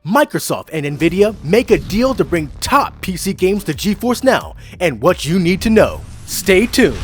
Microsoft and NVIDIA make a deal to bring top PC games to GeForce NOW, and what you need to know. Stay tuned.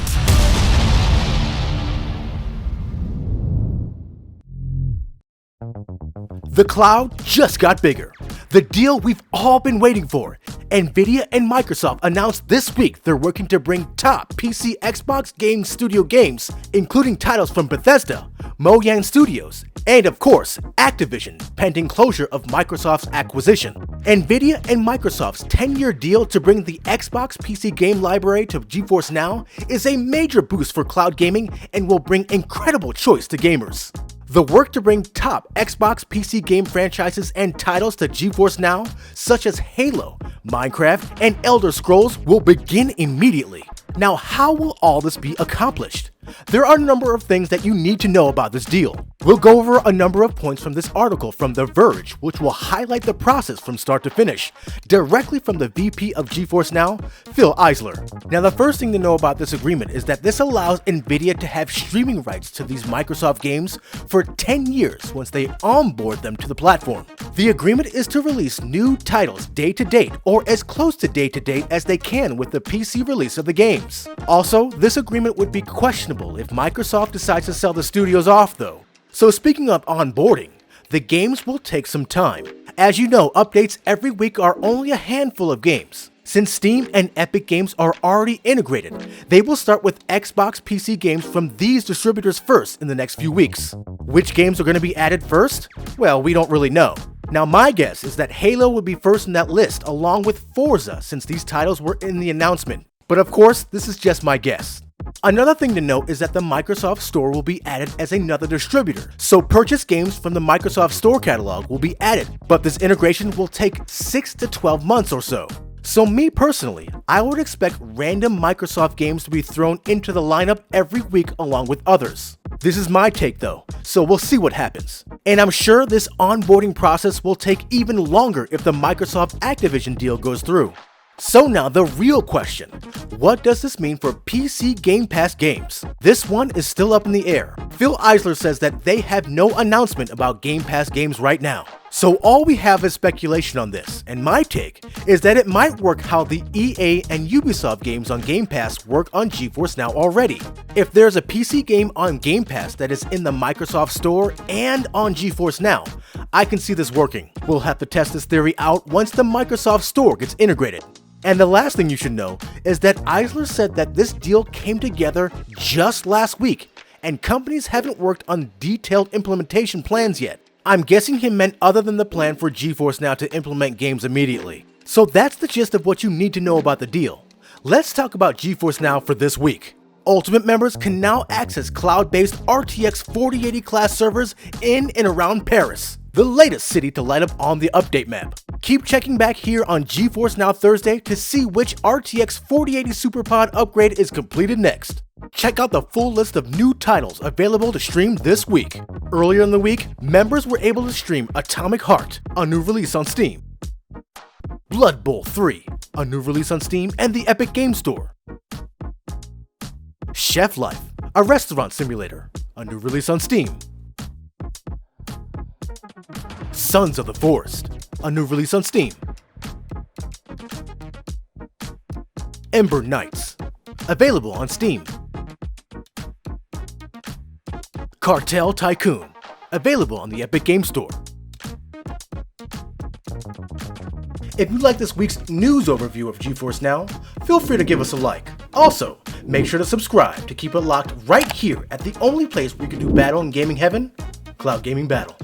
The cloud just got bigger. The deal we've all been waiting for. NVIDIA and Microsoft announced this week they're working to bring top PC Xbox game studio games, including titles from Bethesda, Mojang Studios, and of course, Activision, pending closure of Microsoft's acquisition. NVIDIA and Microsoft's 10-year deal to bring the Xbox PC game library to GeForce NOW is a major boost for cloud gaming and will bring incredible choice to gamers. The work to bring top Xbox PC game franchises and titles to GeForce NOW, such as Halo, Minecraft, and Elder Scrolls, will begin immediately. Now, how will all this be accomplished? There are a number of things that you need to know about this deal. We'll go over a number of points from this article from The Verge, which will highlight the process from start to finish, directly from the VP of GeForce NOW, Phil Eisler. Now, the first thing to know about this agreement is that this allows NVIDIA to have streaming rights to these Microsoft games for 10 years once they onboard them to the platform. The agreement is to release new titles day to date, or as close to day to date as they can with the PC release of the games. Also, this agreement would be questionable if Microsoft decides to sell the studios off though. So speaking of onboarding, the games will take some time. As you know, updates every week are only a handful of games. Since Steam and Epic Games are already integrated, they will start with Xbox PC games from these distributors first in the next few weeks. Which games are going to be added first? Well, we don't really know. Now, my guess is that Halo would be first in that list along with Forza, since these titles were in the announcement. But of course, this is just my guess. Another thing to note is that the Microsoft Store will be added as another distributor, so purchase games from the Microsoft Store catalog will be added, but this integration will take 6 to 12 months or so. So me personally, I would expect random Microsoft games to be thrown into the lineup every week along with others. This is my take though, so we'll see what happens. And I'm sure this onboarding process will take even longer if the Microsoft Activision deal goes through. So now the real question, what does this mean for PC Game Pass games? This one is still up in the air. Phil Eisler says that they have no announcement about Game Pass games right now. So all we have is speculation on this, and my take is that it might work how the EA and Ubisoft games on Game Pass work on GeForce NOW already. If there's a PC game on Game Pass that is in the Microsoft Store and on GeForce NOW, I can see this working. We'll have to test this theory out once the Microsoft Store gets integrated. And the last thing you should know is that Eisler said that this deal came together just last week, and companies haven't worked on detailed implementation plans yet. I'm guessing he meant other than the plan for GeForce NOW to implement games immediately. So that's the gist of what you need to know about the deal. Let's talk about GeForce NOW for this week. Ultimate members can now access cloud-based RTX 4080 class servers in and around Paris, the latest city to light up on the update map. Keep checking back here on GeForce NOW Thursday to see which RTX 4080 SuperPod upgrade is completed next. Check out the full list of new titles available to stream this week. Earlier in the week, members were able to stream Atomic Heart, a new release on Steam, Blood Bowl 3, a new release on Steam and the Epic Game Store, Chef Life, a restaurant simulator, a new release on Steam, Sons of the Forest, a new release on Steam, Ember Knights, available on Steam, Cartel Tycoon, available on the Epic Game Store. If you like this week's news overview of GeForce NOW, feel free to give us a like. Also, make sure to subscribe to keep it locked right here at the only place where you can do battle in gaming heaven, Cloud Gaming Battle.